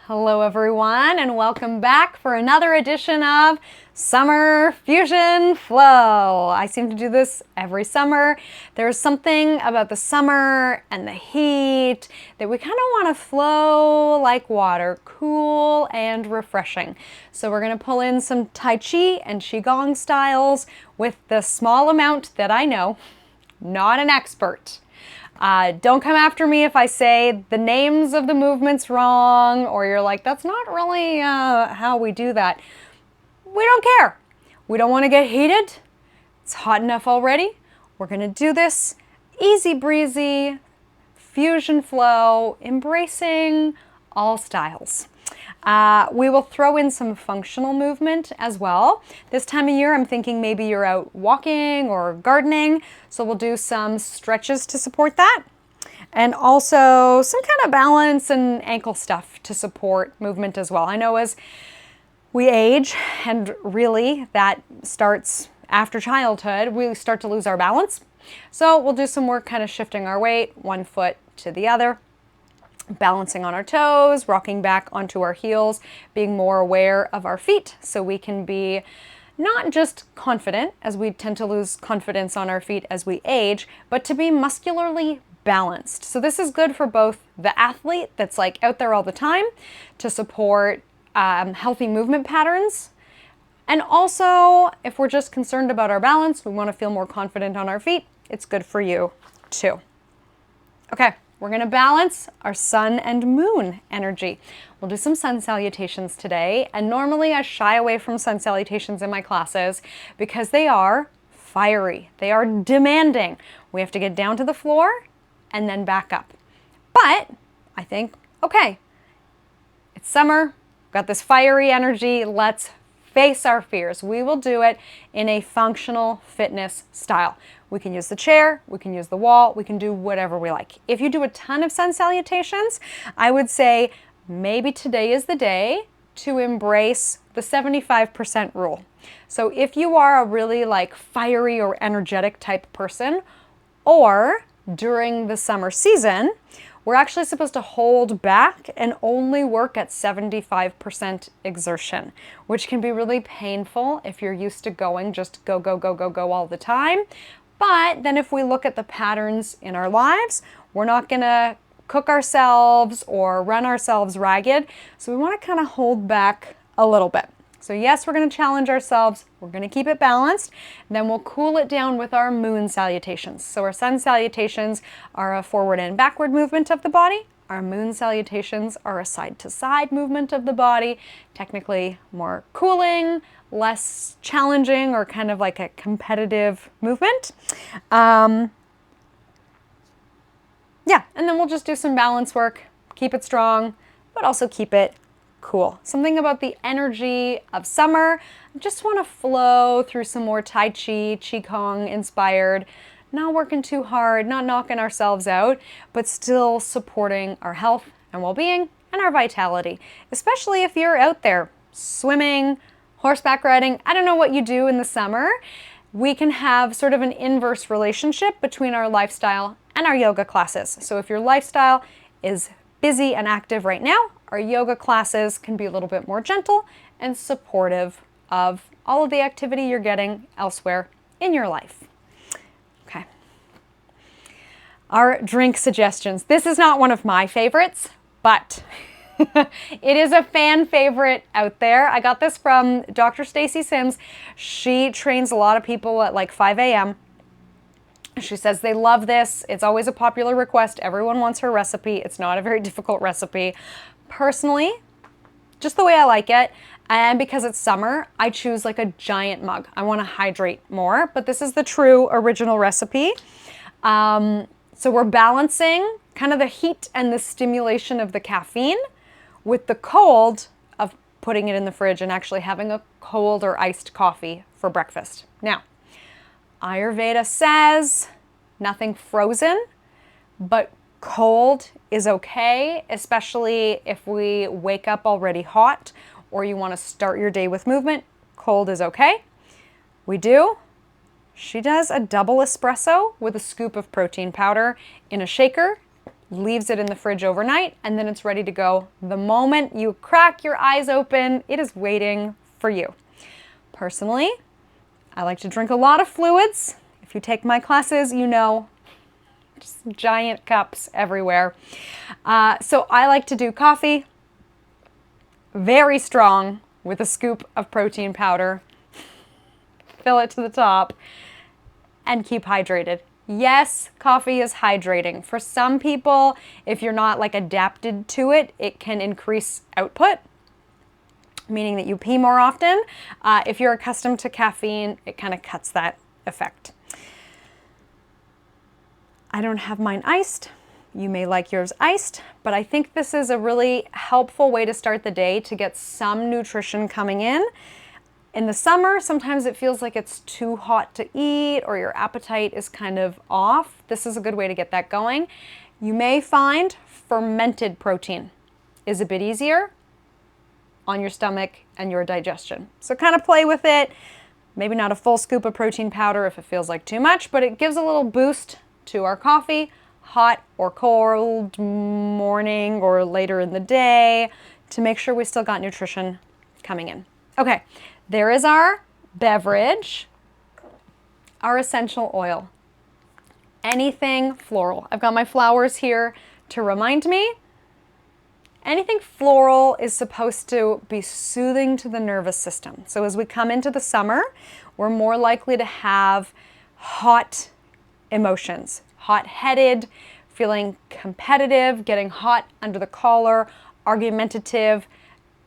Hello everyone and welcome back for another edition of Summer Fusion Flow. I seem to do this every summer. There's something about the summer and the heat that we kind of want to flow like water, cool and refreshing. So we're going to pull in some Tai Chi and Gong styles with the small amount that I know, not an expert. Don't come after me if I say the names of the movements wrong, or you're like, that's not really how we do that. We don't care. We don't want to get heated. It's hot enough already. We're going to do this easy breezy, fusion flow, embracing all styles. We will throw in some functional movement as well. This time of year, I'm thinking maybe you're out walking or gardening, so we'll do some stretches to support that. And also some kind of balance and ankle stuff to support movement as well. I know as we age, and really that starts after childhood, we start to lose our balance. So we'll do some work kind of shifting our weight, one foot to the other, balancing on our toes, rocking back onto our heels, being more aware of our feet so we can be not just confident, as we tend to lose confidence on our feet as we age, but to be muscularly balanced. So this is good for both the athlete that's like out there all the time to support healthy movement patterns. And also, if we're just concerned about our balance, we want to feel more confident on our feet, it's good for you too. Okay. We're going to balance our sun and moon energy. We'll do some sun salutations today, and normally I shy away from sun salutations in my classes because they are fiery. They are demanding. We have to get down to the floor and then back up. But I think, okay, it's summer, got this fiery energy, let's face our fears. We will do it in a functional fitness style. We can use the chair, we can use the wall, we can do whatever we like. If you do a ton of sun salutations, I would say maybe today is the day to embrace the 75% rule. So if you are a really like fiery or energetic type person, or during the summer season, we're actually supposed to hold back and only work at 75% exertion, which can be really painful if you're used to going just go, go, go, go, go all the time. But then if we look at the patterns in our lives, we're not going to cook ourselves or run ourselves ragged. So we want to kind of hold back a little bit. So yes, we're going to challenge ourselves. We're going to keep it balanced. And then we'll cool it down with our moon salutations. So our sun salutations are a forward and backward movement of the body. Our moon salutations are a side to side movement of the body, technically more cooling, less challenging, or kind of like a competitive movement. Yeah, and then we'll just do some balance work, keep it strong, but also keep it cool. Something about the energy of summer. I just want to flow through some more Tai Chi, Qigong inspired, not working too hard, not knocking ourselves out, but still supporting our health and well-being and our vitality, especially if you're out there swimming, horseback riding. I don't know what you do in the summer. We can have sort of an inverse relationship between our lifestyle and our yoga classes. So if your lifestyle is busy and active right now, our yoga classes can be a little bit more gentle and supportive of all of the activity you're getting elsewhere in your life. Okay. Our drink suggestions. This is not one of my favorites, but it is a fan favorite out there. I got this from Dr. Stacy Sims. She trains a lot of people at like 5 a.m. She says they love this. It's always a popular request. Everyone wants her recipe. It's not a very difficult recipe. Personally, just the way I like it, and because it's summer, I choose like a giant mug. I want to hydrate more, but this is the true original recipe. So we're balancing kind of the heat and the stimulation of the caffeine with the cold of putting it in the fridge and actually having a cold or iced coffee for breakfast. Now, Ayurveda says nothing frozen, but cold is okay, especially if we wake up already hot or you want to start your day with movement. Cold is okay. We do. She does a double espresso with a scoop of protein powder in a shaker. leaves it in the fridge overnight, and then it's ready to go. The moment you crack your eyes open, it is waiting for you. Personally, I like to drink a lot of fluids. If you take my classes, you know, just giant cups everywhere. So I like to do coffee, very strong, with a scoop of protein powder, fill it to the top, and keep hydrated. Yes, coffee is hydrating. For some people, if you're not like adapted to it, it can increase output, meaning that you pee more often. If you're accustomed to caffeine, it kind of cuts that effect. I don't have mine iced. You may like yours iced, but I think this is a really helpful way to start the day to get some nutrition coming in. In the summer, sometimes it feels like it's too hot to eat or your appetite is kind of off. This is a good way to get that going. You may find fermented protein is a bit easier on your stomach and your digestion. So kind of play with it. Maybe not a full scoop of protein powder if it feels like too much, but it gives a little boost to our coffee, hot or cold, morning or later in the day, to make sure we still got nutrition coming in. Okay, there is our beverage, our essential oil. Anything floral. I've got my flowers here to remind me. Anything floral is supposed to be soothing to the nervous system. So as we come into the summer, we're more likely to have hot emotions, hot-headed, feeling competitive, getting hot under the collar, argumentative,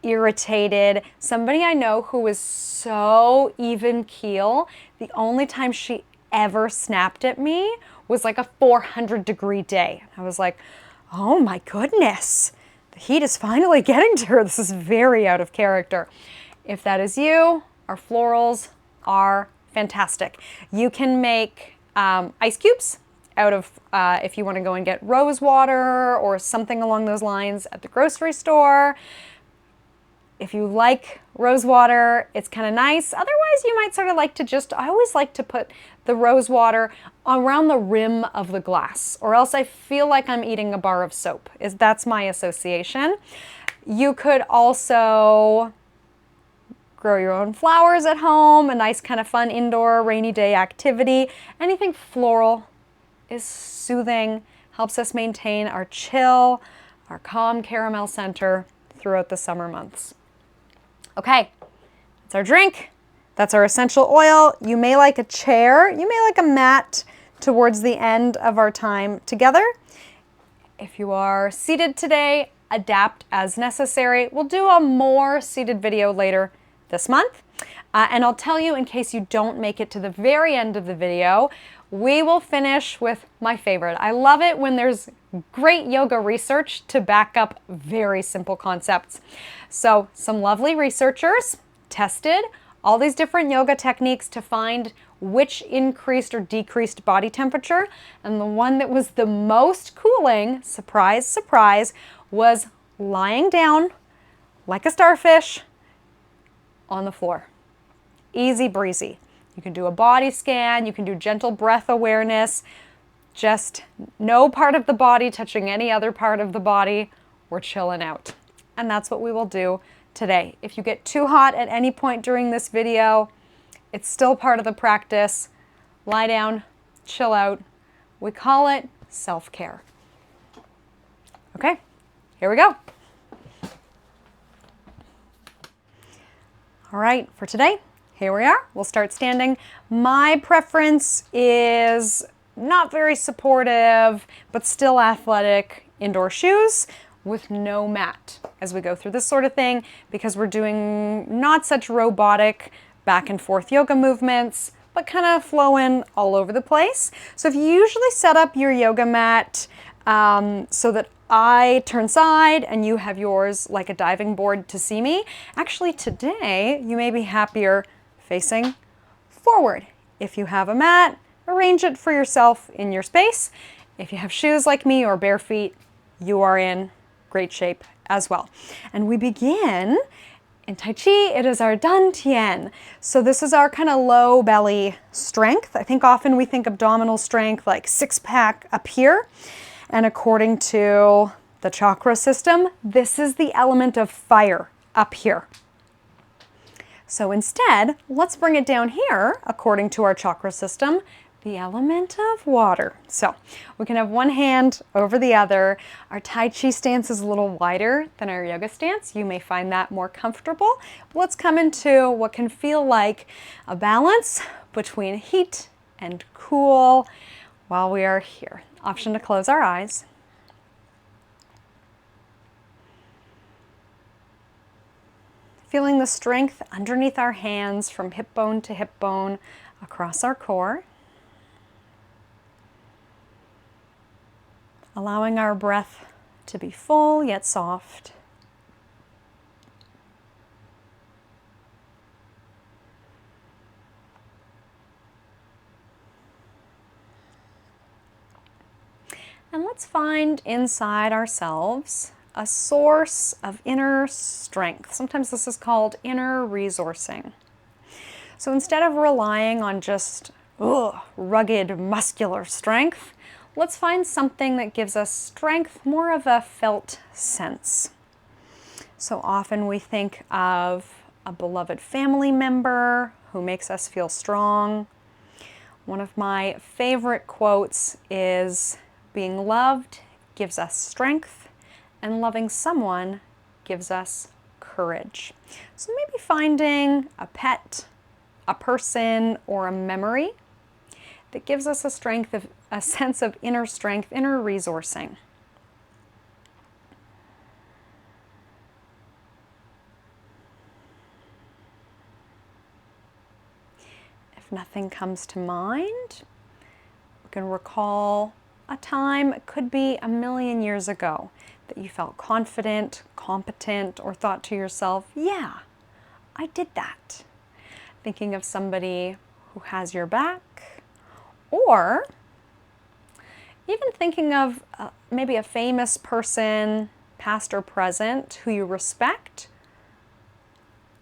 irritated. Somebody I know who was so even keel, the only time she ever snapped at me was like a 400-degree day. I was like, oh my goodness, the heat is finally getting to her. This is very out of character. If that is you, our florals are fantastic. You can make ice cubes out of, if you want to go and get rose water or something along those lines at the grocery store. If you like rose water, it's kind of nice. Otherwise, you might sort of like to just, I always like to put the rose water around the rim of the glass, or else I feel like I'm eating a bar of soap. That's my association. You could also grow your own flowers at home, a nice kind of fun indoor rainy day activity. Anything floral is soothing, helps us maintain our chill, our calm caramel center throughout the summer months. Okay, that's our drink. That's our essential oil. You may like a chair. You may like a mat towards the end of our time together. If you are seated today, adapt as necessary. We'll do a more seated video later this month. And I'll tell you, in case you don't make it to the very end of the video, we will finish with my favorite. I love it when there's great yoga research to back up very simple concepts. So some lovely researchers tested all these different yoga techniques to find which increased or decreased body temperature. And the one that was the most cooling, surprise, surprise, was lying down like a starfish on the floor. Easy breezy. You can do a body scan, you can do gentle breath awareness, just no part of the body touching any other part of the body. We're chilling out. And that's what we will do today. If you get too hot at any point during this video, it's still part of the practice. Lie down, chill out. We call it self-care. Okay, here we go. All right, for today, here we are. We'll start standing. My preference is not very supportive, but still athletic indoor shoes with no mat as we go through this sort of thing, because we're doing not such robotic back and forth yoga movements, but kind of flowing all over the place. So if you usually set up your yoga mat so that I turn side and you have yours like a diving board to see me, actually today you may be happier facing forward. If you have a mat, arrange it for yourself in your space. If you have shoes like me or bare feet, you are in great shape as well. And we begin in Tai Chi, it is our Dantian. So this is our kind of low belly strength. I think often we think abdominal strength like six pack up here. And according to the chakra system, this is the element of fire up here. So instead, let's bring it down here, according to our chakra system, the element of water. So we can have one hand over the other. Our Tai Chi stance is a little wider than our yoga stance. You may find that more comfortable. Let's come into what can feel like a balance between heat and cool while we are here. Option to close our eyes. Feeling the strength underneath our hands from hip bone to hip bone across our core. Allowing our breath to be full yet soft. And let's find inside ourselves a source of inner strength. Sometimes this is called inner resourcing. So instead of relying on just rugged muscular strength, let's find something that gives us strength, more of a felt sense. So often we think of a beloved family member who makes us feel strong. One of my favorite quotes is, "Being loved gives us strength, and loving someone gives us courage." So maybe finding a pet, a person, or a memory that gives us a sense of inner strength, inner resourcing. If nothing comes to mind, we can recall a time, it could be a million years ago, that you felt confident, competent, or thought to yourself, yeah, I did that. Thinking of somebody who has your back, or even thinking of maybe a famous person, past or present, who you respect,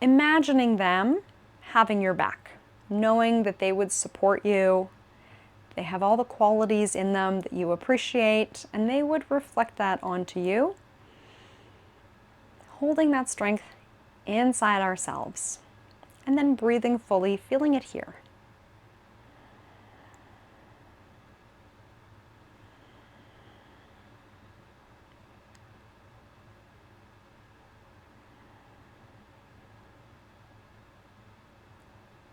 imagining them having your back, knowing that they would support you. They have all the qualities in them that you appreciate, and they would reflect that onto you. Holding that strength inside ourselves, and then breathing fully, feeling it here.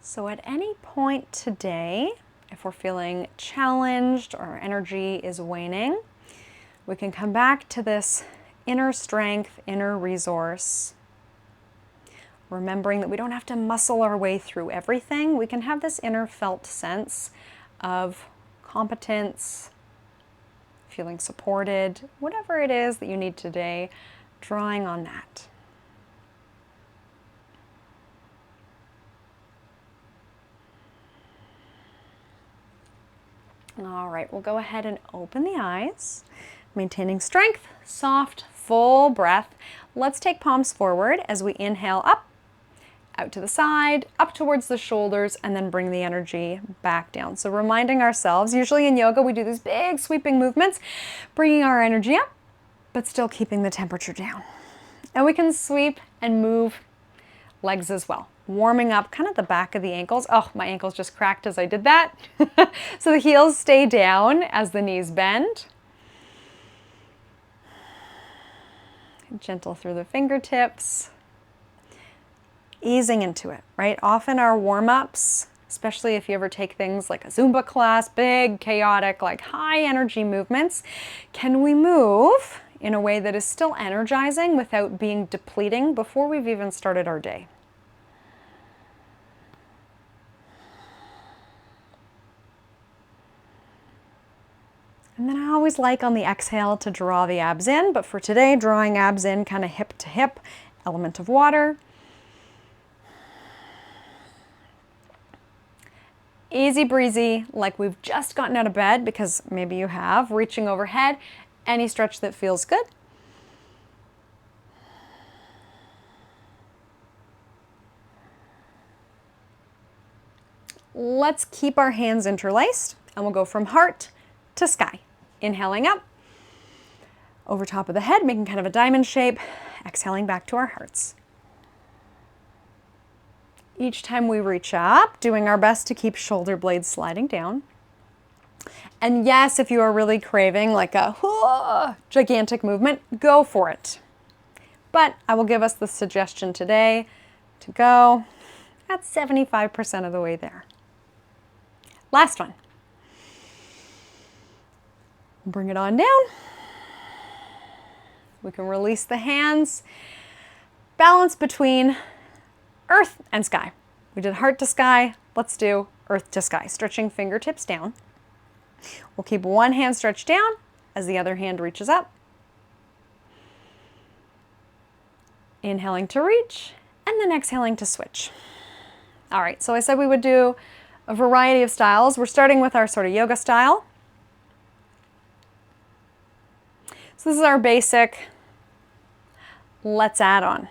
So at any point today, if we're feeling challenged or our energy is waning, we can come back to this inner strength, inner resource, remembering that we don't have to muscle our way through everything. We can have this inner felt sense of competence, feeling supported, whatever it is that you need today, drawing on that. All right, we'll go ahead and open the eyes. Maintaining strength, soft, full breath. Let's take palms forward as we inhale up, out to the side, up towards the shoulders, and then bring the energy back down. So reminding ourselves, usually in yoga we do these big sweeping movements, bringing our energy up, but still keeping the temperature down. And we can sweep and move legs as well. Warming up kind of the back of the ankles. Oh, my ankles just cracked as I did that. So the heels stay down as the knees bend. Gentle through the fingertips. Easing into it, right? Often our warm-ups, especially if you ever take things like a Zumba class, big, chaotic, like high energy movements, can we move in a way that is still energizing without being depleting before we've even started our day? And then I always like on the exhale to draw the abs in, but for today, drawing abs in kind of hip to hip, element of water. Easy breezy, like we've just gotten out of bed, because maybe you have, reaching overhead, any stretch that feels good. Let's keep our hands interlaced, and we'll go from heart to sky. Inhaling up, over top of the head, making kind of a diamond shape, exhaling back to our hearts. Each time we reach up, doing our best to keep shoulder blades sliding down. And yes, if you are really craving like a gigantic movement, go for it. But I will give us the suggestion today to go at 75% of the way there. Last one. Bring it on down. We can release the hands. Balance between earth and sky. We did heart to sky. Let's do earth to sky. Stretching fingertips down. We'll keep one hand stretched down as the other hand reaches up. Inhaling to reach, and then exhaling to switch. All right, so I said we would do a variety of styles. We're starting with our sort of yoga style. So this is our basic. Let's add on.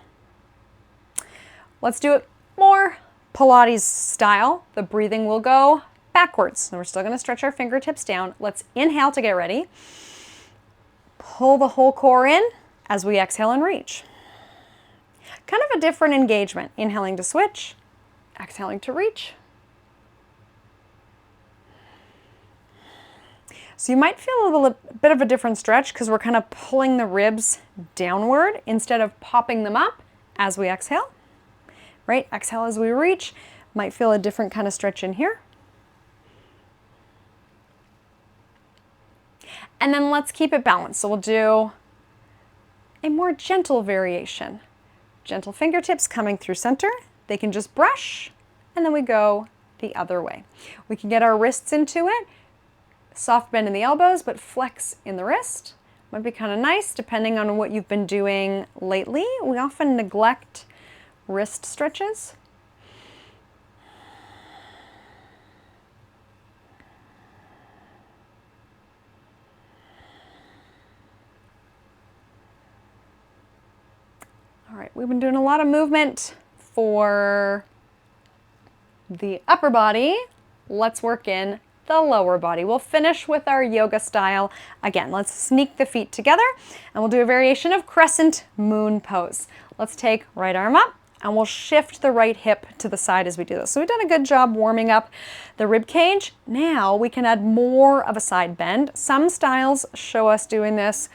Let's do it more Pilates style. The breathing will go backwards. So we're still going to stretch our fingertips down. Let's inhale to get ready. Pull the whole core in as we exhale and reach. Kind of a different engagement. Inhaling to switch, exhaling to reach. So you might feel a little bit of a different stretch because we're kind of pulling the ribs downward instead of popping them up as we exhale. Right? Exhale as we reach. Might feel a different kind of stretch in here. And then let's keep it balanced. So we'll do a more gentle variation. Gentle fingertips coming through center. They can just brush, and then we go the other way. We can get our wrists into it. Soft bend in the elbows, but flex in the wrist. Might be kind of nice depending on what you've been doing lately. We often neglect wrist stretches. All right, we've been doing a lot of movement for the upper body. Let's work in the lower body. We'll finish with our yoga style. Again, let's sneak the feet together and we'll do a variation of crescent moon pose. Let's take right arm up and we'll shift the right hip to the side as we do this. So we've done a good job warming up the rib cage. Now we can add more of a side bend. Some styles show us doing this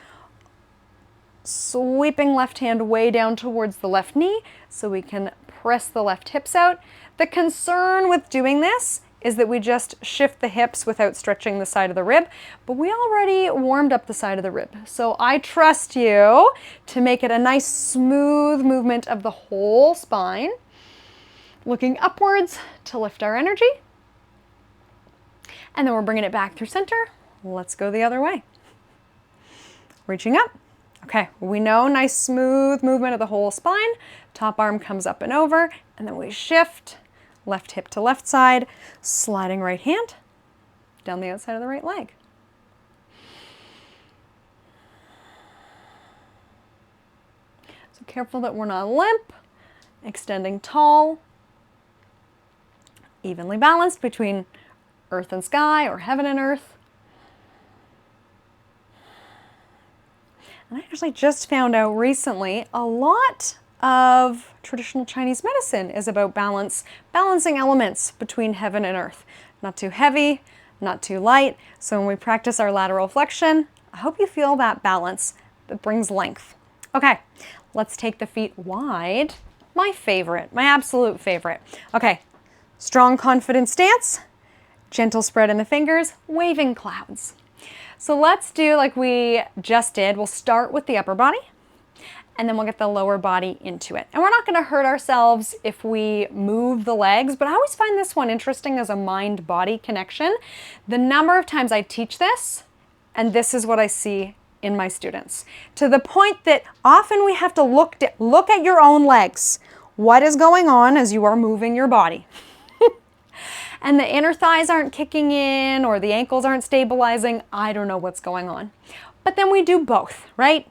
sweeping left hand way down towards the left knee so we can press the left hips out. The concern with doing this is that we just shift the hips without stretching the side of the rib, but we already warmed up the side of the rib. So I trust you to make it a nice smooth movement of the whole spine, looking upwards to lift our energy. And then we're bringing it back through center. Let's go the other way. Reaching up. Okay, we know nice smooth movement of the whole spine. Top arm comes up and over, and then we shift. Left hip to left side, sliding right hand down the outside of the right leg. So careful that we're not limp, extending tall, evenly balanced between earth and sky or heaven and earth. And I actually just found out recently a lot of traditional Chinese medicine is about balancing elements between heaven and earth. Not too heavy, not too light. So when we practice our lateral flexion, I hope you feel that balance that brings length. Okay, let's take the feet wide. My favorite, my absolute favorite. Okay, strong, confident stance, gentle spread in the fingers, waving clouds. So let's do like we just did. We'll start with the upper body, and then we'll get the lower body into it. And we're not gonna hurt ourselves if we move the legs, but I always find this one interesting as a mind-body connection. The number of times I teach this, and this is what I see in my students, to the point that often we have to look at your own legs. What is going on as you are moving your body? And the inner thighs aren't kicking in or the ankles aren't stabilizing. I don't know what's going on. But then we do both, right?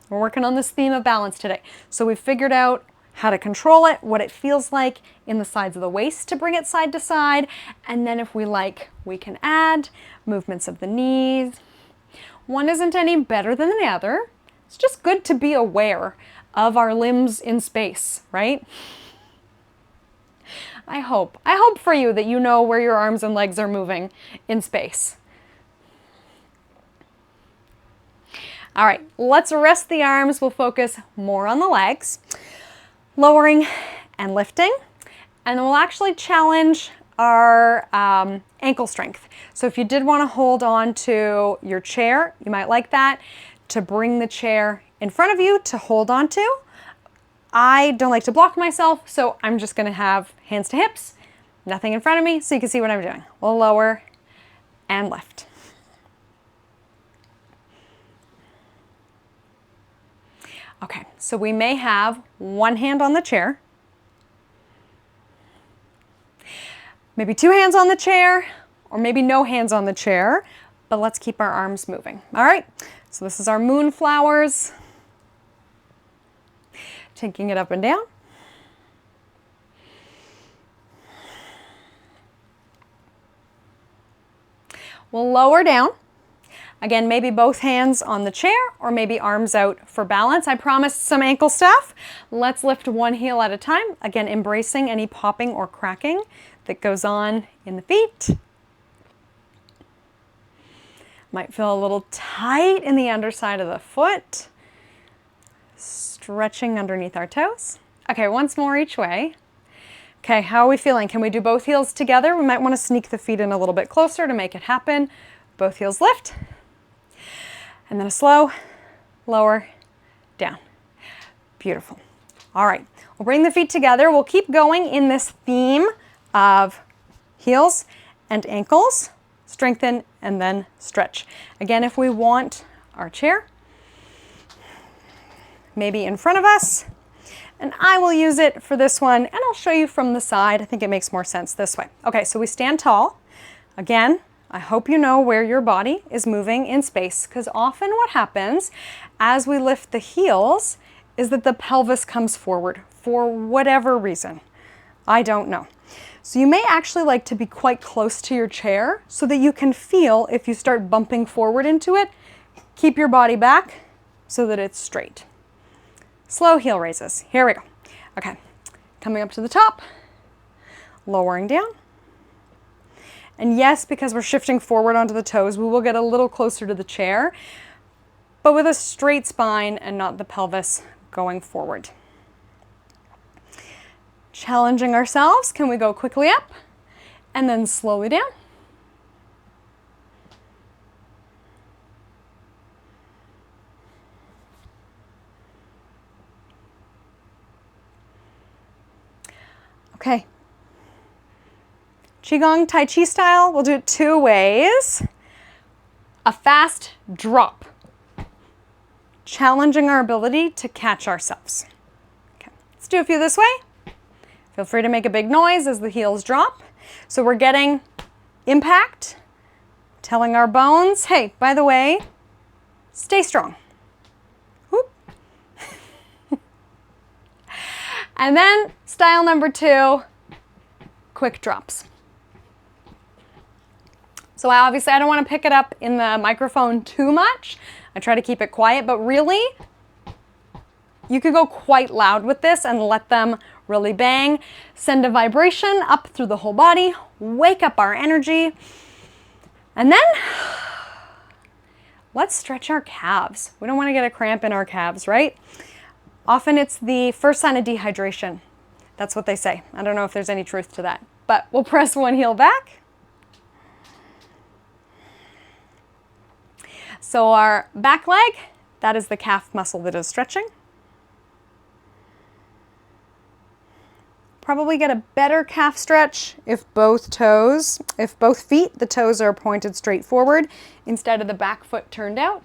We're working on this theme of balance today. So we've figured out how to control it, what it feels like in the sides of the waist to bring it side to side. And then if we like, we can add movements of the knees. One isn't any better than the other. It's just good to be aware of our limbs in space, right? I hope for you that you know where your arms and legs are moving in space. All right, let's rest the arms. We'll focus more on the legs, lowering and lifting, and then we'll actually challenge our ankle strength. So if you did want to hold on to your chair, you might like that, to bring the chair in front of you to hold on to. I don't like to block myself, so I'm just going to have hands to hips, nothing in front of me, so you can see what I'm doing. We'll lower and lift. Okay, so we may have one hand on the chair, maybe two hands on the chair, or maybe no hands on the chair, but let's keep our arms moving. All right, so this is our moonflowers. Taking it up and down. We'll lower down. Again, maybe both hands on the chair or maybe arms out for balance. I promised some ankle stuff. Let's lift one heel at a time. Again, embracing any popping or cracking that goes on in the feet. Might feel a little tight in the underside of the foot. Stretching underneath our toes. Okay, once more each way. Okay, how are we feeling? Can we do both heels together? We might want to sneak the feet in a little bit closer to make it happen. Both heels lift. And then a slow, lower, down. Beautiful. All right, we'll bring the feet together. We'll keep going in this theme of heels and ankles. Strengthen and then stretch. Again, if we want our chair, maybe in front of us, and I will use it for this one, and I'll show you from the side. I think it makes more sense this way. Okay, so we stand tall. Again, I hope you know where your body is moving in space, because often what happens as we lift the heels is that the pelvis comes forward for whatever reason. I don't know. So you may actually like to be quite close to your chair so that you can feel if you start bumping forward into it, keep your body back so that it's straight. Slow heel raises. Here we go. Okay, coming up to the top, lowering down. And yes, because we're shifting forward onto the toes, we will get a little closer to the chair, but with a straight spine and not the pelvis going forward. Challenging ourselves, can we go quickly up and then slowly down? Okay. Qigong Tai Chi style, we'll do it two ways. A fast drop, challenging our ability to catch ourselves. Okay, let's do a few this way. Feel free to make a big noise as the heels drop. So we're getting impact, telling our bones, hey, by the way, stay strong. Whoop. And then style number two, quick drops. So obviously I don't want to pick it up in the microphone too much. I try to keep it quiet, but really, you could go quite loud with this and let them really bang. Send a vibration up through the whole body, wake up our energy, and then let's stretch our calves. We don't want to get a cramp in our calves, right? Often it's the first sign of dehydration. That's what they say. I don't know if there's any truth to that, but we'll press one heel back. So our back leg, that is the calf muscle that is stretching. Probably get a better calf stretch if both feet, the toes are pointed straight forward instead of the back foot turned out.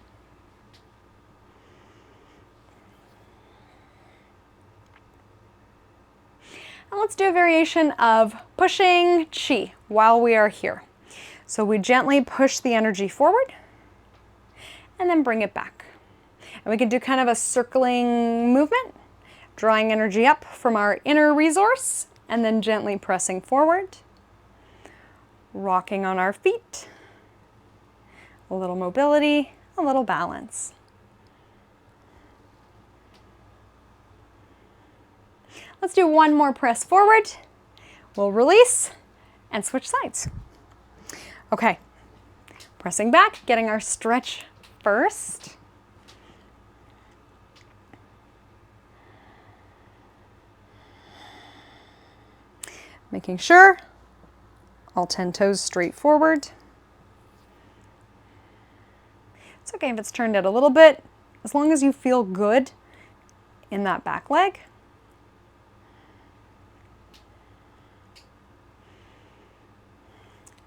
And let's do a variation of pushing chi while we are here. So we gently push the energy forward and then bring it back. And we can do kind of a circling movement, drawing energy up from our inner resource and then gently pressing forward, rocking on our feet, a little mobility, a little balance. Let's do one more press forward. We'll release and switch sides. Okay, pressing back, getting our stretch first. Making sure all 10 toes straight forward. It's okay if it's turned out a little bit, as long as you feel good in that back leg.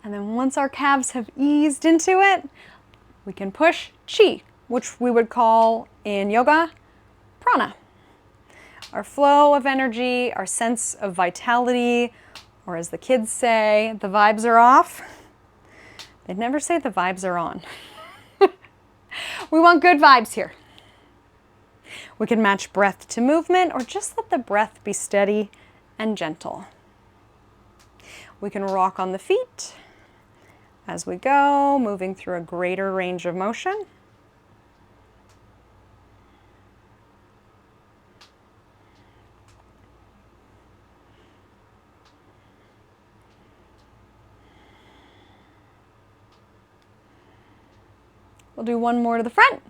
And then once our calves have eased into it, we can push chi, which we would call in yoga prana. Our flow of energy, our sense of vitality, or as the kids say, the vibes are off. They'd never say the vibes are on. We want good vibes here. We can match breath to movement or just let the breath be steady and gentle. We can rock on the feet as we go, moving through a greater range of motion. We'll do one more to the front.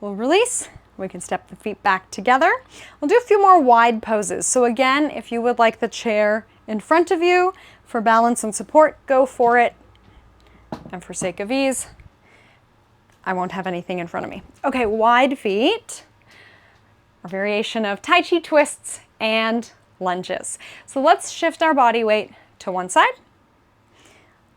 We'll release. We can step the feet back together. We'll do a few more wide poses. So again, if you would like the chair in front of you for balance and support, go for it. And for sake of ease, I won't have anything in front of me. Okay, wide feet, a variation of Tai Chi twists and lunges. So let's shift our body weight to one side.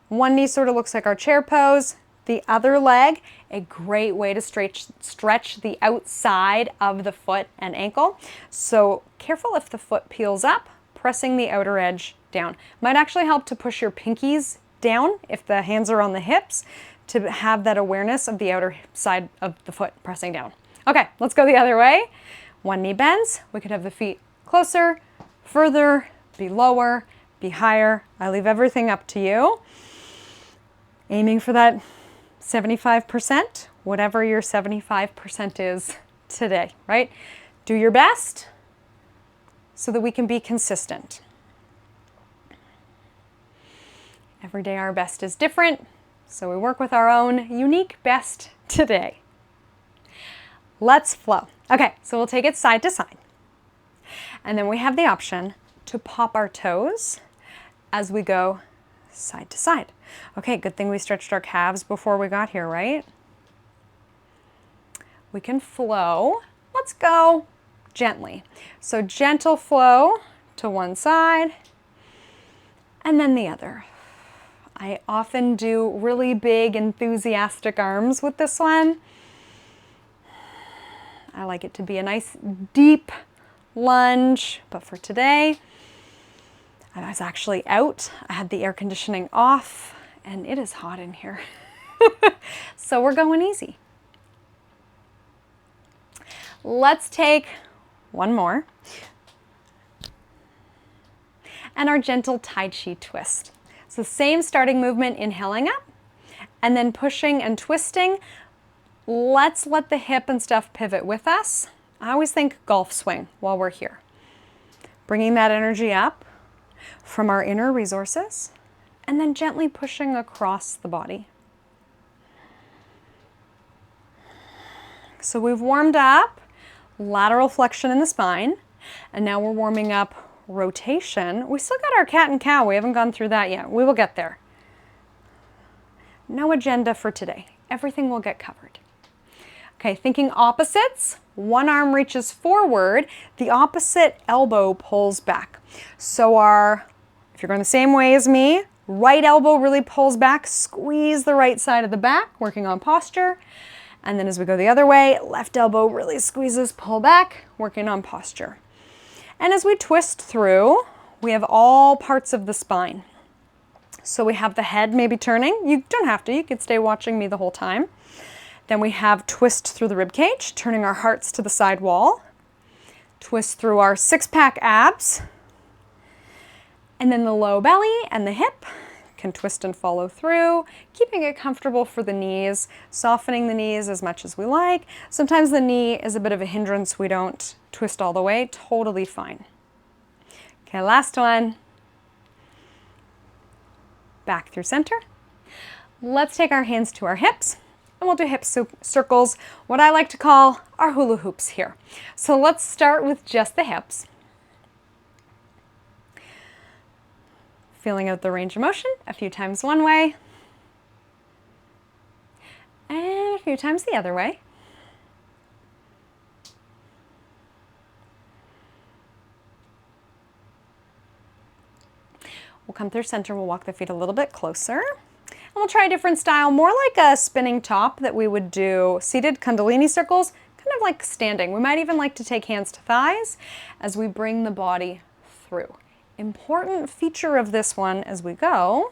One knee sort of looks like our chair pose. The other leg, a great way to stretch the outside of the foot and ankle. So careful if the foot peels up, pressing the outer edge down. Might actually help to push your pinkies down if the hands are on the hips to have that awareness of the outer side of the foot pressing down. Okay, let's go the other way. One knee bends. We could have the feet closer, further, be lower, be higher. I leave everything up to you. Aiming for that 75%, whatever your 75% is today, right? Do your best so that we can be consistent. Every day our best is different, so we work with our own unique best today. Let's flow. Okay, so we'll take it side to side. And then we have the option to pop our toes as we go side to side. Okay, good thing we stretched our calves before we got here, right? We can flow. Let's go gently. So gentle flow to one side and then the other. I often do really big, enthusiastic arms with this one. I like it to be a nice, deep lunge, but for today, I was actually out. I had the air conditioning off, and it is hot in here. So we're going easy. Let's take one more. And our gentle Tai Chi twist. So same starting movement, inhaling up, and then pushing and twisting. Let's let the hip and stuff pivot with us. I always think golf swing while we're here. Bringing that energy up from our inner resources, and then gently pushing across the body. So we've warmed up lateral flexion in the spine, and now we're warming up rotation. We still got our cat and cow. We haven't gone through that yet. We will get there. No agenda for today. Everything will get covered. Okay, thinking opposites. One arm reaches forward, the opposite elbow pulls back. So if you're going the same way as me, right elbow really pulls back, squeeze the right side of the back, working on posture. And then as we go the other way, left elbow really squeezes, pull back, working on posture. And as we twist through, we have all parts of the spine. So we have the head maybe turning. You don't have to, you could stay watching me the whole time. Then we have twist through the rib cage, turning our hearts to the side wall. Twist through our six-pack abs. And then the low belly and the hip can twist and follow through, keeping it comfortable for the knees, softening the knees as much as we like. Sometimes the knee is a bit of a hindrance. We don't twist all the way, totally fine. Okay, last one. Back through center. Let's take our hands to our hips, and we'll do hip circles, what I like to call our hula hoops here. So let's start with just the hips. Feeling out the range of motion, a few times one way, and a few times the other way. We'll come through center, we'll walk the feet a little bit closer. And we'll try a different style, more like a spinning top that we would do seated Kundalini circles, kind of like standing. We might even like to take hands to thighs as we bring the body through. Important feature of this one as we go,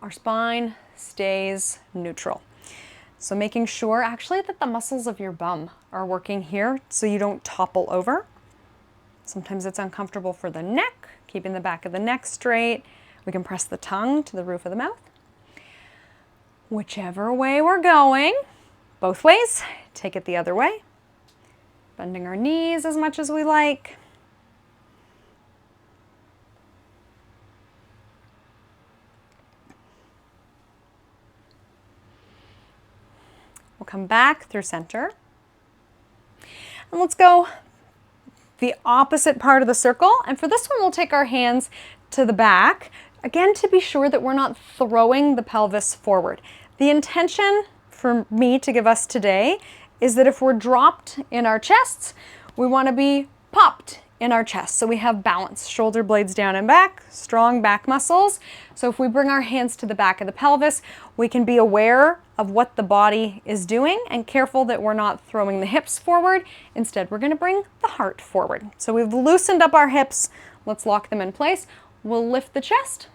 our spine stays neutral. So making sure actually that the muscles of your bum are working here so you don't topple over. Sometimes it's uncomfortable for the neck, keeping the back of the neck straight. We can press the tongue to the roof of the mouth. Whichever way we're going, both ways, take it the other way. Bending our knees as much as we like. We'll come back through center. And let's go the opposite part of the circle. And for this one, we'll take our hands to the back, again, to be sure that we're not throwing the pelvis forward. The intention for me to give us today is that if we're dropped in our chests, we want to be popped in our chest. So we have balance, shoulder blades down and back, strong back muscles. So if we bring our hands to the back of the pelvis, we can be aware of what the body is doing and careful that we're not throwing the hips forward. Instead, we're going to bring the heart forward. So we've loosened up our hips. Let's lock them in place. We'll lift the chest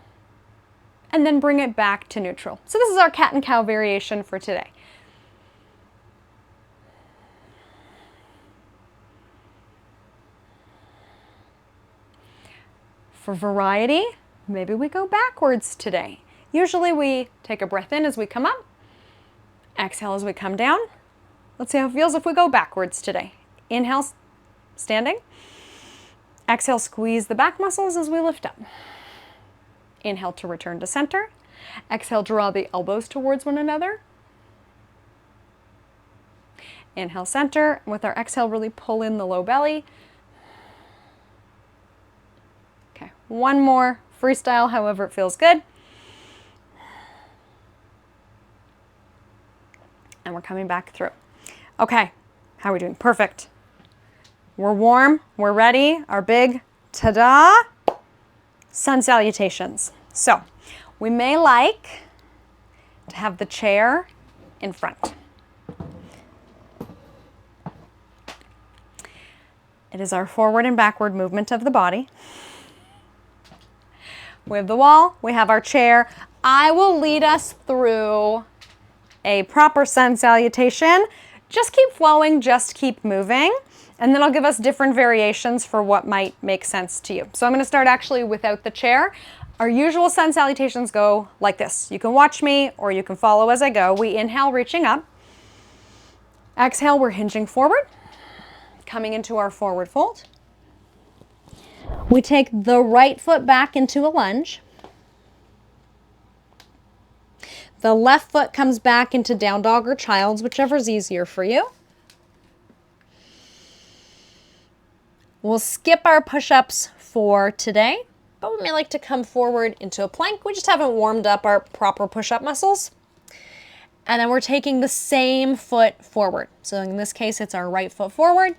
and then bring it back to neutral. So this is our cat and cow variation for today. For variety, maybe we go backwards today. Usually we take a breath in as we come up, exhale as we come down. Let's see how it feels if we go backwards today. Inhale, standing. Exhale, squeeze the back muscles as we lift up. Inhale to return to center. Exhale, draw the elbows towards one another. Inhale, center. With our exhale, really pull in the low belly. Okay, one more. Freestyle, however it feels good. And we're coming back through. Okay, how are we doing? Perfect. We're warm, we're ready. Our big ta-da sun salutations. So we may like to have the chair in front. It is our forward and backward movement of the body. We have the wall, we have our chair. I will lead us through a proper sun salutation. Just keep flowing, just keep moving. And then I'll give us different variations for what might make sense to you. So I'm going to start actually without the chair. Our usual sun salutations go like this. You can watch me or you can follow as I go. We inhale, reaching up. Exhale, we're hinging forward, coming into our forward fold. We take the right foot back into a lunge. The left foot comes back into down dog or child's, whichever is easier for you. We'll skip our push-ups for today, but we may like to come forward into a plank. We just haven't warmed up our proper push-up muscles. And then we're taking the same foot forward. So in this case, it's our right foot forward,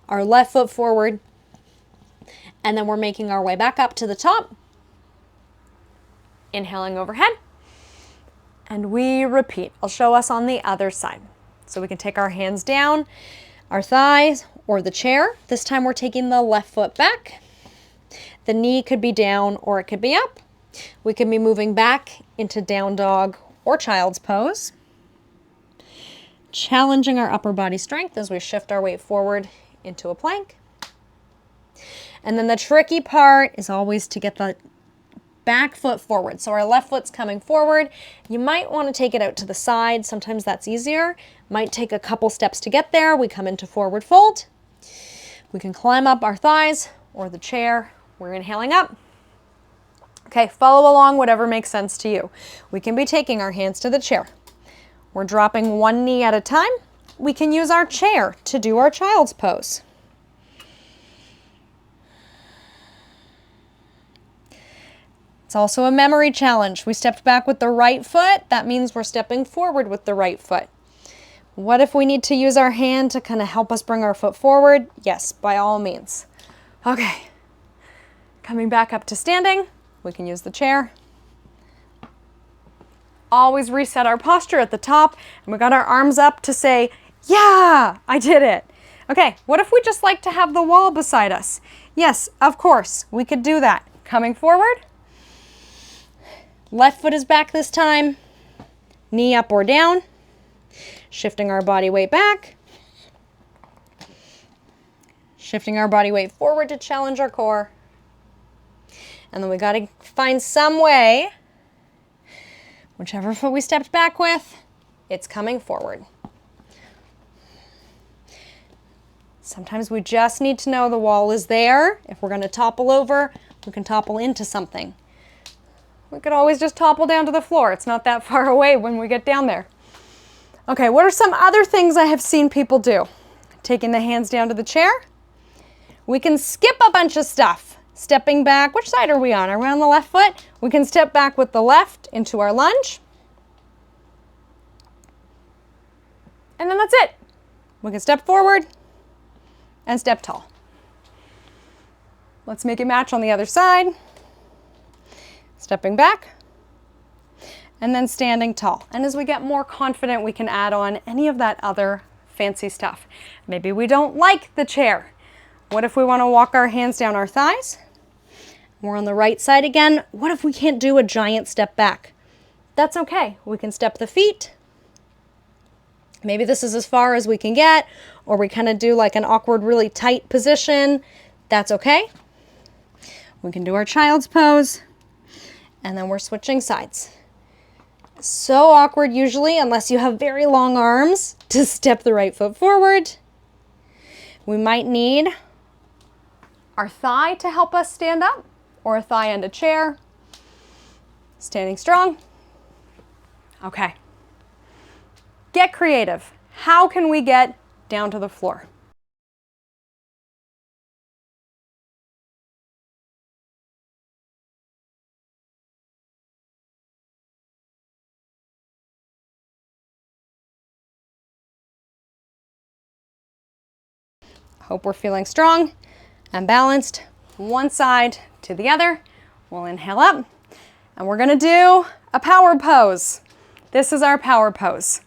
our left foot forward, and then we're making our way back up to the top. Inhaling overhead, and we repeat. I'll show us on the other side. So we can take our hands down, our thighs, or the chair. This time we're taking the left foot back. The knee could be down or it could be up. We can be moving back into down dog or child's pose. Challenging our upper body strength as we shift our weight forward into a plank. And then the tricky part is always to get the back foot forward. So our left foot's coming forward. You might want to take it out to the side. Sometimes that's easier. Might take a couple steps to get there. We come into forward fold. We can climb up our thighs or the chair. We're inhaling up. Okay, follow along, whatever makes sense to you. We can be taking our hands to the chair. We're dropping one knee at a time. We can use our chair to do our child's pose. It's also a memory challenge. We stepped back with the right foot. That means we're stepping forward with the right foot. What if we need to use our hand to kind of help us bring our foot forward? Yes, by all means. Okay, coming back up to standing. We can use the chair. Always reset our posture at the top, and we got our arms up to say, yeah, I did it. Okay, what if we just like to have the wall beside us? Yes, of course, we could do that. Coming forward. Left foot is back this time. Knee up or down. Shifting our body weight back. Shifting our body weight forward to challenge our core. And then we got to find some way, whichever foot we stepped back with, it's coming forward. Sometimes we just need to know the wall is there. If we're going to topple over, we can topple into something. We could always just topple down to the floor. It's not that far away when we get down there. Okay, what are some other things I have seen people do? Taking the hands down to the chair. We can skip a bunch of stuff. Stepping back, which side are we on? Are we on the left foot? We can step back with the left into our lunge. And then that's it. We can step forward and step tall. Let's make it match on the other side. Stepping back and then standing tall. And as we get more confident, we can add on any of that other fancy stuff. Maybe we don't like the chair. What if we want to walk our hands down our thighs? We're on the right side again. What if we can't do a giant step back? That's okay. We can step the feet. Maybe this is as far as we can get, or we kind of do like an awkward, really tight position. That's okay. We can do our child's pose, and then we're switching sides. So awkward usually, unless you have very long arms to step the right foot forward. We might need our thigh to help us stand up, or a thigh and a chair. Standing strong. Okay. Get creative. How can we get down to the floor? Hope we're feeling strong and balanced. One side to the other. We'll inhale up, and we're gonna do a power pose. This is our power pose.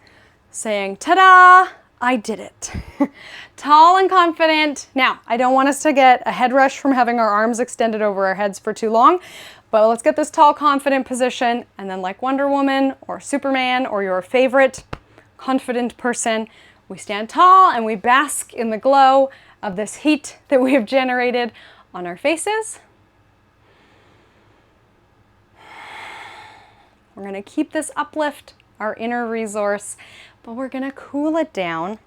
Saying, ta-da, I did it. Tall and confident. Now, I don't want us to get a head rush from having our arms extended over our heads for too long, but let's get this tall, confident position, and then like Wonder Woman or Superman or your favorite confident person, we stand tall and we bask in the glow of this heat that we have generated on our faces. We're going to keep this uplift, our inner resource, but we're going to cool it down.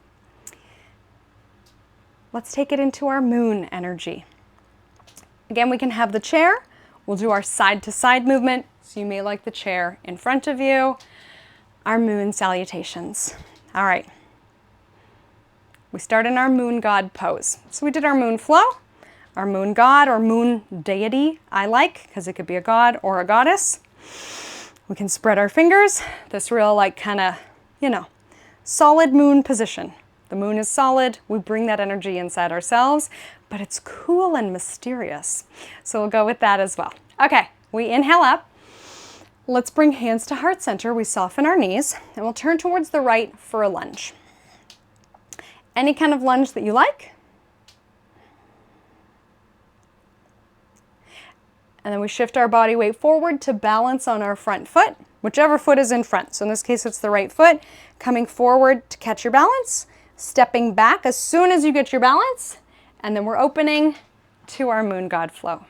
Let's take it into our moon energy. Again, we can have the chair. We'll do our side-to-side movement, so you may like the chair in front of you. Our moon salutations. All right. We start in our moon god pose. So we did our moon flow. Our moon god or moon deity, I like, because it could be a god or a goddess. We can spread our fingers. This real like kind of, solid moon position. The moon is solid. We bring that energy inside ourselves, but it's cool and mysterious. So we'll go with that as well. Okay, we inhale up. Let's bring hands to heart center. We soften our knees, and we'll turn towards the right for a lunge. Any kind of lunge that you like. And then we shift our body weight forward to balance on our front foot, whichever foot is in front. So in this case, it's the right foot. Coming forward to catch your balance, stepping back as soon as you get your balance, and then we're opening to our moon god flow.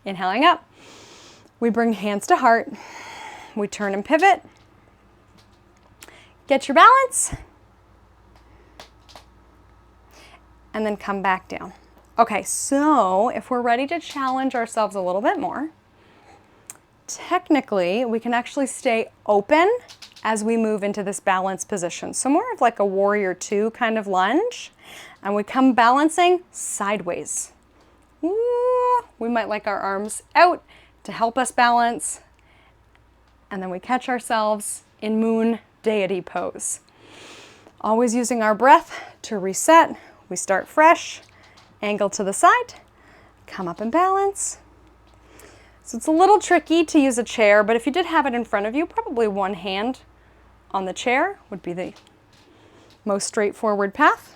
Inhaling up. We bring hands to heart. We turn and pivot. Get your balance. And then come back down. Okay, so if we're ready to challenge ourselves a little bit more, technically we can actually stay open as we move into this balanced position. So more of like a warrior two kind of lunge. And we come balancing sideways. Ooh, we might like our arms out to help us balance. And then we catch ourselves in moon deity pose. Always using our breath to reset. We start fresh, angle to the side, come up and balance. So it's a little tricky to use a chair, but if you did have it in front of you, probably one hand on the chair would be the most straightforward path.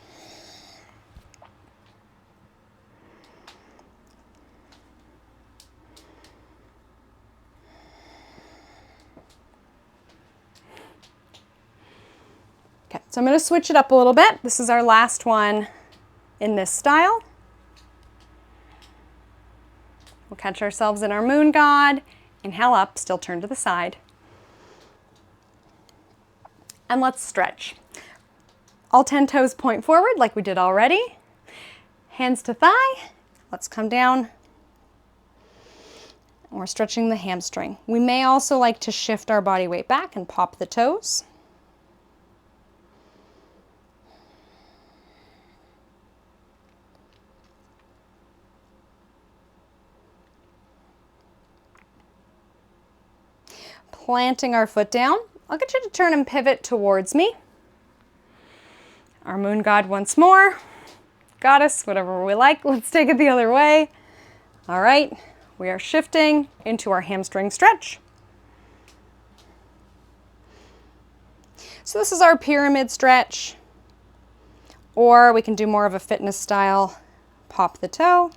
Okay, so I'm going to switch it up a little bit. This is our last one in this style. We'll catch ourselves in our moon god. Inhale up, still turn to the side. And let's stretch. All 10 toes point forward like we did already. Hands to thigh. Let's come down. And we're stretching the hamstring. We may also like to shift our body weight back and pop the toes. Planting our foot down. I'll get you to turn and pivot towards me. Our moon god once more. Goddess, whatever we like. Let's take it the other way. All right, we are shifting into our hamstring stretch. So this is our pyramid stretch, or we can do more of a fitness style. Pop the toe.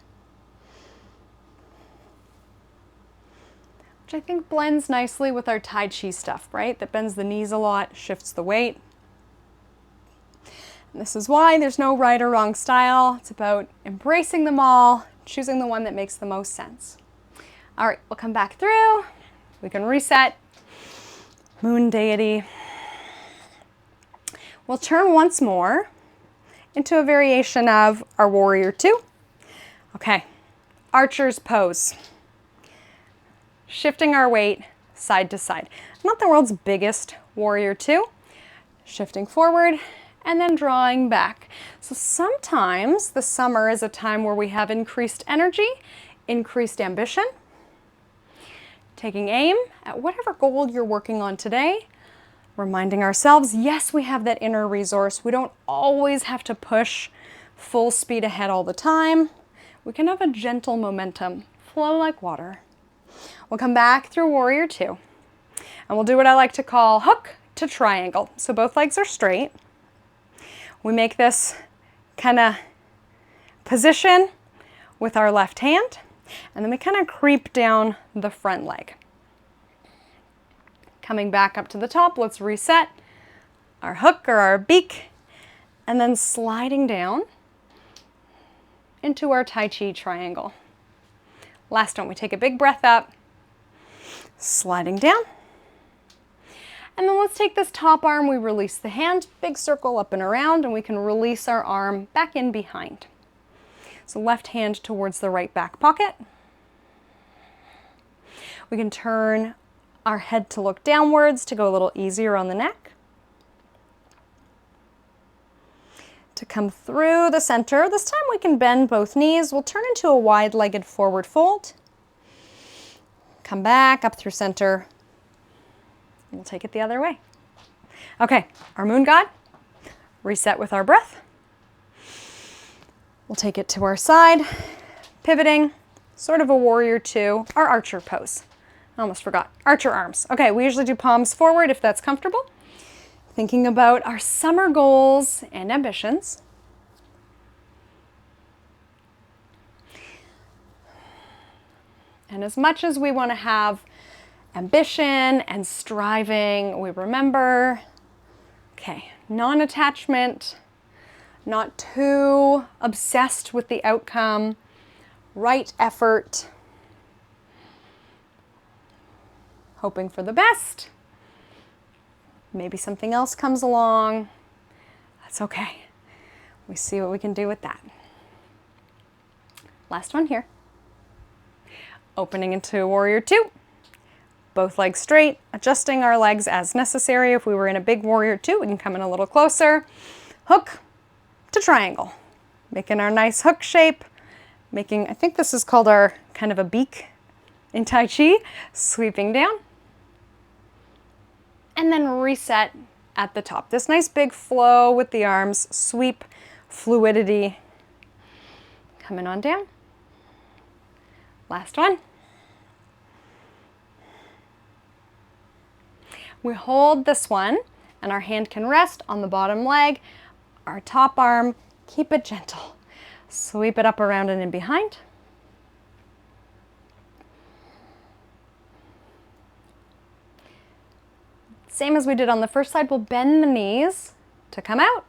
Which I think blends nicely with our Tai Chi stuff, right? That bends the knees a lot, shifts the weight. And this is why there's no right or wrong style. It's about embracing them all, choosing the one that makes the most sense. All right, we'll come back through. We can reset. Moon deity. We'll turn once more into a variation of our warrior two. Okay, archer's pose. Shifting our weight side to side. Not the world's biggest warrior two. Shifting forward and then drawing back. So sometimes the summer is a time where we have increased energy, increased ambition. Taking aim at whatever goal you're working on today. Reminding ourselves, yes, we have that inner resource. We don't always have to push full speed ahead all the time. We can have a gentle momentum, flow like water. We'll come back through warrior two, and we'll do what I like to call hook to triangle. So both legs are straight. We make this kind of position with our left hand, and then we kind of creep down the front leg. Coming back up to the top, let's reset our hook or our beak, and then sliding down into our Tai Chi triangle. Last one, we take a big breath up, sliding down. And then let's take this top arm, we release the hand, big circle up and around, and we can release our arm back in behind. So left hand towards the right back pocket. We can turn our head to look downwards to go a little easier on the neck. To come through the center, this time we can bend both knees. We'll turn into a wide-legged forward fold. Come back up through center. We'll take it the other way. Okay, our moon god. Reset with our breath. We'll take it to our side, pivoting, sort of a warrior two, our archer pose. I almost forgot, archer arms. Okay, we usually do palms forward if that's comfortable. Thinking about our summer goals and ambitions. And as much as we want to have ambition and striving, we remember, okay, non-attachment, not too obsessed with the outcome, right effort. hoping for the best. Maybe something else comes along. That's okay. We see what we can do with that. Last one here. Opening into warrior two. Both legs straight, adjusting our legs as necessary. If we were in a big warrior two, we can come in a little closer. Hook to triangle. Making our nice hook shape. Making, I think this is called our kind of a beak in Tai Chi. Sweeping down. And then reset at the top. This nice big flow with the arms, sweep, fluidity. Coming on down. Last one. We hold this one and our hand can rest on the bottom leg, our top arm, keep it gentle. Sweep it up, around, and in behind. Same as we did on the first side, we'll bend the knees to come out.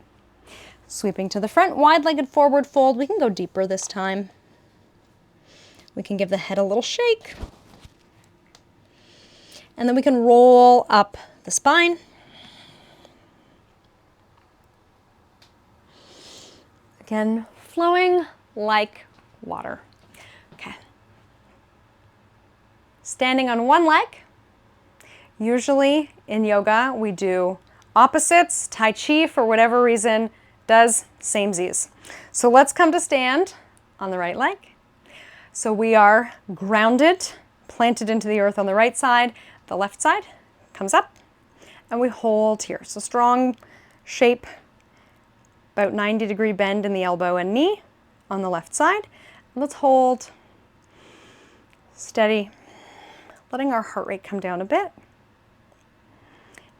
Sweeping to the front, wide-legged forward fold. We can go deeper this time. We can give the head a little shake. And then we can roll up the spine. Again, flowing like water. Okay. Standing on one leg. Usually in yoga, we do opposites. Tai Chi, for whatever reason, does samesies. So let's come to stand on the right leg. So we are grounded, planted into the earth on the right side. The left side comes up, and we hold here. So strong shape, about 90-degree bend in the elbow and knee on the left side. Let's hold steady, letting our heart rate come down a bit.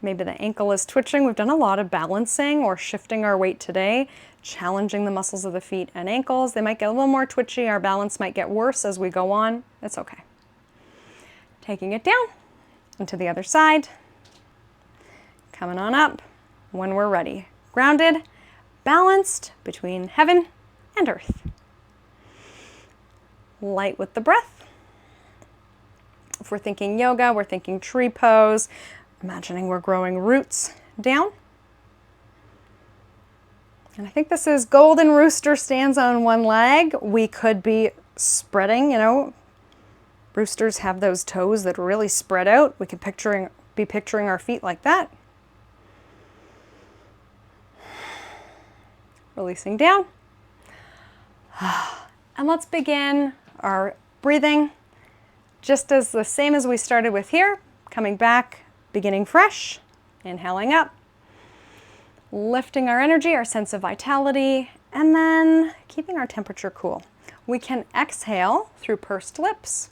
Maybe the ankle is twitching. We've done a lot of balancing or shifting our weight today, challenging the muscles of the feet and ankles. They might get a little more twitchy. Our balance might get worse as we go on. It's okay. Taking it down into the other side. Coming on up when we're ready. Grounded, balanced between heaven and earth. Light with the breath. If we're thinking yoga, we're thinking tree pose. Imagining we're growing roots down. And I think this is golden rooster stands on one leg. We could be spreading, you know, roosters have those toes that really spread out. We could be picturing our feet like that. Releasing down. And let's begin our breathing just as the same as we started with here. Coming back, beginning fresh, inhaling up, lifting our energy, our sense of vitality, and then keeping our temperature cool. We can exhale through pursed lips,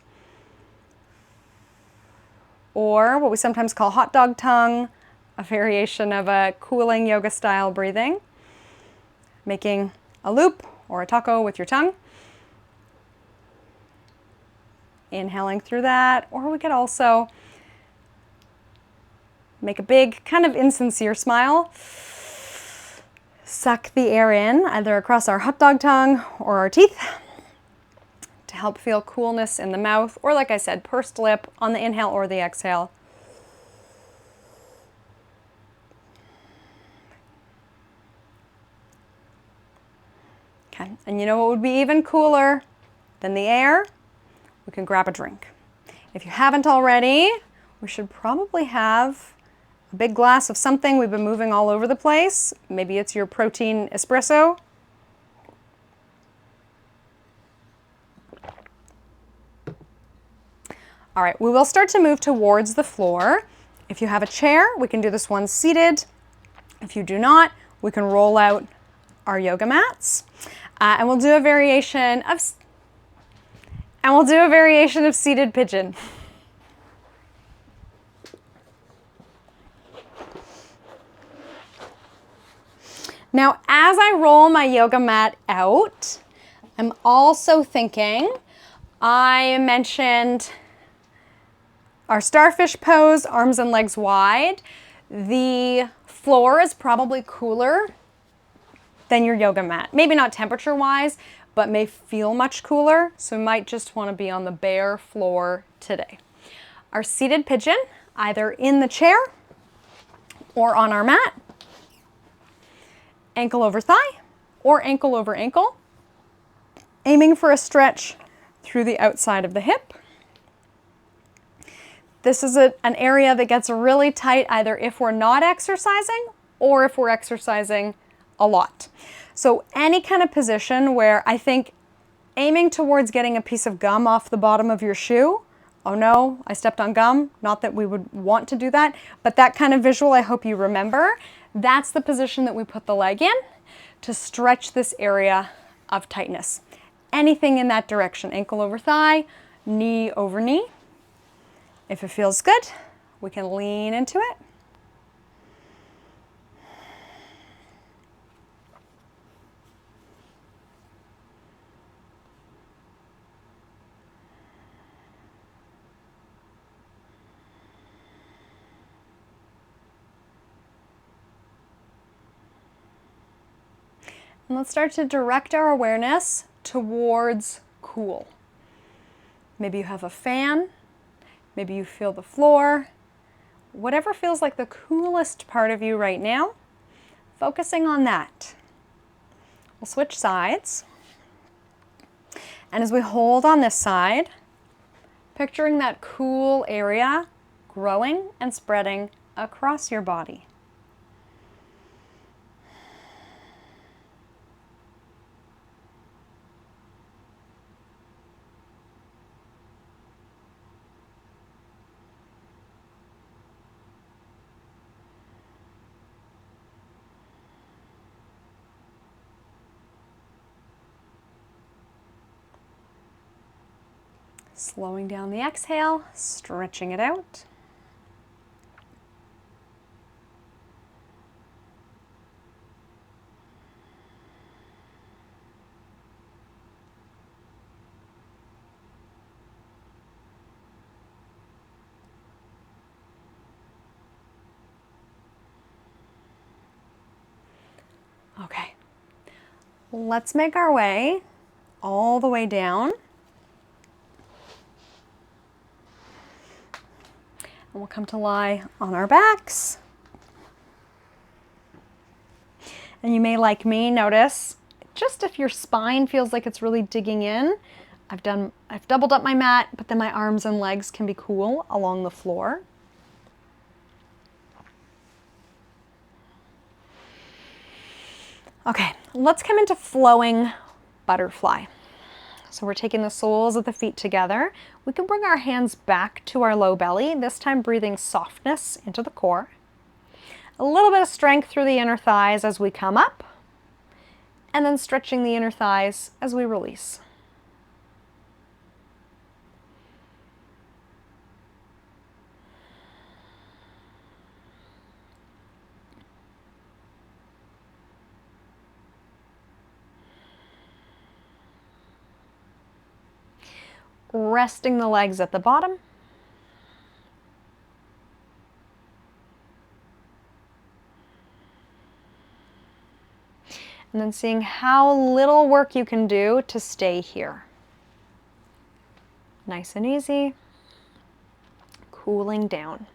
or what we sometimes call hot dog tongue, a variation of a cooling yoga style breathing, making a loop or a taco with your tongue. Inhaling through that, or we could also make a big, kind of insincere smile. Suck the air in, either across our hot dog tongue or our teeth, to help feel coolness in the mouth, or like I said, pursed lip on the inhale or the exhale. Okay, and you know what would be even cooler than the air? We can grab a drink. If you haven't already, we should probably have a big glass of something. We've been moving all over the place. Maybe it's your protein espresso. All right, we will start to move towards the floor. If you have a chair, we can do this one seated. If you do not, we can roll out our yoga mats. And we'll do a variation of seated pigeon. Now, as I roll my yoga mat out, I'm also thinking, I mentioned our starfish pose, arms and legs wide. The floor is probably cooler than your yoga mat. Maybe not temperature-wise, but may feel much cooler. So you might just want to be on the bare floor today. our seated pigeon, either in the chair or on our mat. Ankle over thigh or ankle over ankle, aiming for a stretch through the outside of the hip. This is an area that gets really tight either if we're not exercising or if we're exercising a lot. So any kind of position where I think aiming towards getting a piece of gum off the bottom of your shoe, oh no, I stepped on gum, not that we would want to do that, but that kind of visual I hope you remember. That's the position that we put the leg in to stretch this area of tightness. Anything in that direction, ankle over thigh, knee over knee. If it feels good, we can lean into it. And let's start to direct our awareness towards cool. Maybe you have a fan, maybe you feel the floor, whatever feels like the coolest part of you right now, focusing on that. We'll switch sides. And as we hold on this side, picturing that cool area growing and spreading across your body. Slowing down the exhale, stretching it out. Okay, let's make our way all the way down. And we'll come to lie on our backs. And you may, like me, notice just if your spine feels like it's really digging in, I've doubled up my mat, but then my arms and legs can be cool along the floor. Okay, let's come into flowing butterfly. So we're taking the soles of the feet together. We can bring our hands back to our low belly, this time breathing softness into the core. A little bit of strength through the inner thighs as we come up, and then stretching the inner thighs as we release. Resting the legs at the bottom. And then seeing how little work you can do to stay here. Nice and easy. Cooling down.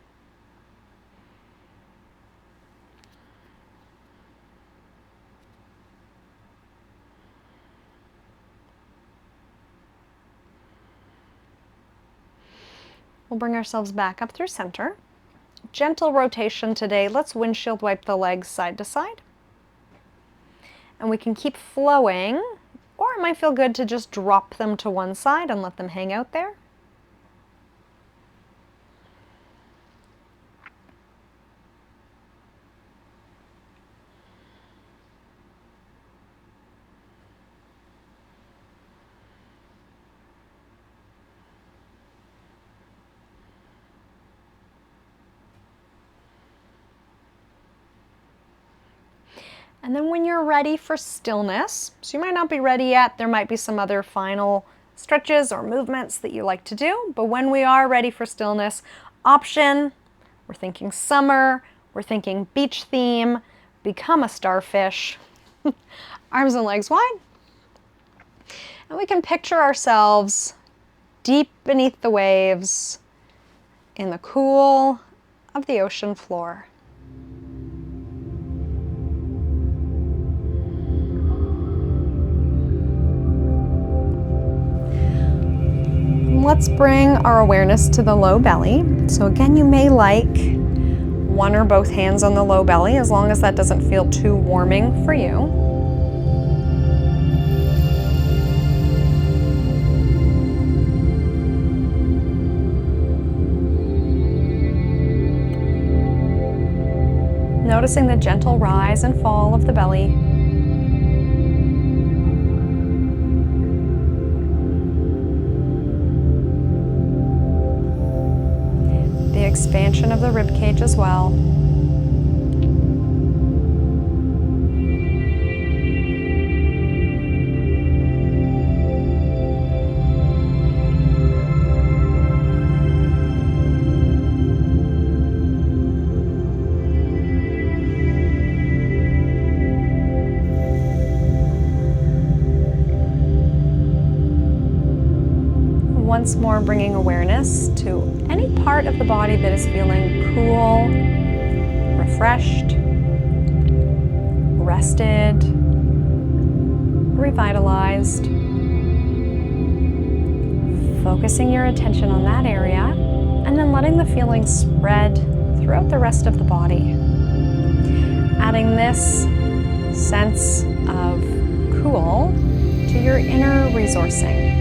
We'll bring ourselves back up through center. Gentle rotation today. Let's windshield wipe the legs side to side. And we can keep flowing, or it might feel good to just drop them to one side and let them hang out there. And then when you're ready for stillness, so you might not be ready yet, there might be some other final stretches or movements that you like to do, but when we are ready for stillness, option, we're thinking summer, we're thinking beach theme, become a starfish, arms and legs wide. And we can picture ourselves deep beneath the waves, in the cool of the ocean floor. Let's bring our awareness to the low belly. So again, you may like one or both hands on the low belly, as long as that doesn't feel too warming for you. Noticing the gentle rise and fall of the belly. The expansion of the rib cage as well. Once more, bringing awareness to any part of the body that is feeling cool, refreshed, rested, revitalized. Focusing your attention on that area and then letting the feeling spread throughout the rest of the body. Adding this sense of cool to your inner resourcing.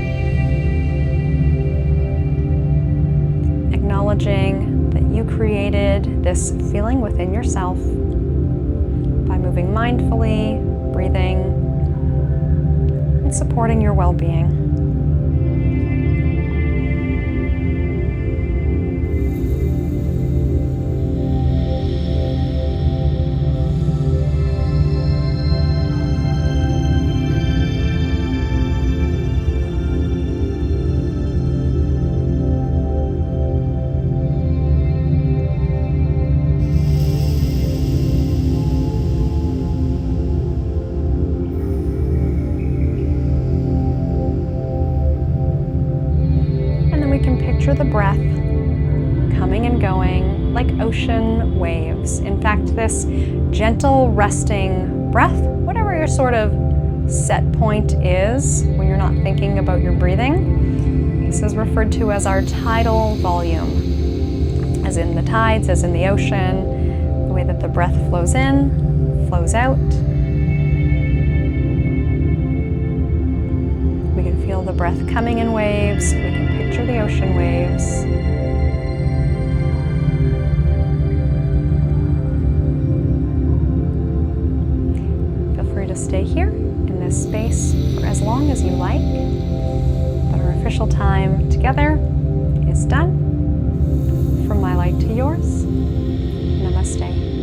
Acknowledging that you created this feeling within yourself by moving mindfully, breathing, and supporting your well-being. The breath coming and going like ocean waves. In fact, this gentle resting breath, whatever your sort of set point is when you're not thinking about your breathing, this is referred to as our tidal volume, as in the tides, as in the ocean, the way that the breath flows in, flows out. We can feel the breath coming in waves. We can picture the ocean waves. Feel free to stay here in this space for as long as you like, but our official time together is done. From my light to yours, namaste.